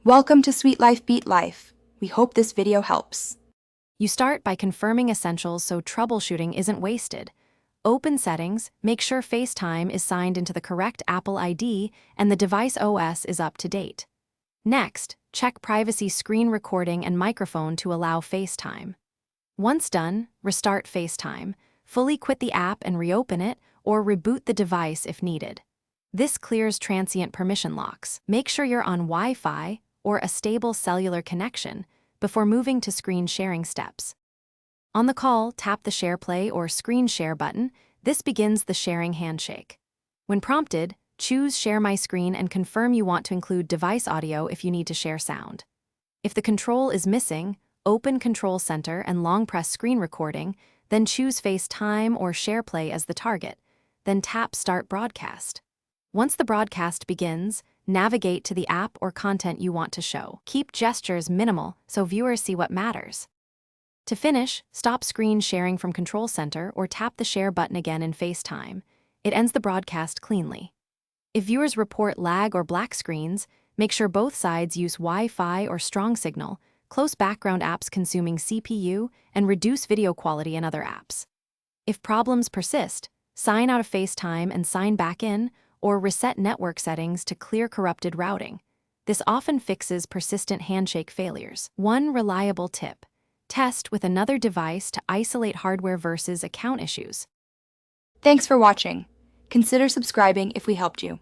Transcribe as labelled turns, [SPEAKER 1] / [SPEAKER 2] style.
[SPEAKER 1] Welcome to Sweet Life Beat Life. We hope this video helps.
[SPEAKER 2] You start by confirming essentials so troubleshooting isn't wasted. Open Settings, make sure FaceTime is signed into the correct Apple ID and the device OS is up to date. Next, check privacy screen recording and microphone to allow FaceTime. Once done, restart FaceTime, fully quit the app and reopen it, or reboot the device if needed. This clears transient permission locks. Make sure you're on Wi-Fi or a stable cellular connection before moving to screen sharing steps. On the call, tap the Share Play or Screen Share button. This begins the sharing handshake. When prompted, choose Share My Screen and confirm you want to include device audio if you need to share sound. If the control is missing, open Control Center and long press Screen Recording, then choose FaceTime or Share Play as the target, then tap Start Broadcast. Once the broadcast begins, navigate to the app or content you want to show. Keep gestures minimal so viewers see what matters. To finish, stop screen sharing from Control Center or tap the Share button again in FaceTime. It ends the broadcast cleanly. If viewers report lag or black screens, make sure both sides use Wi-Fi or strong signal, close background apps consuming CPU, and reduce video quality in other apps. If problems persist, sign out of FaceTime and sign back in, or reset network settings to clear corrupted routing. This often fixes persistent handshake failures. One reliable tip: test with another device to isolate hardware versus account issues.
[SPEAKER 1] Thanks for watching. Consider subscribing if we helped you.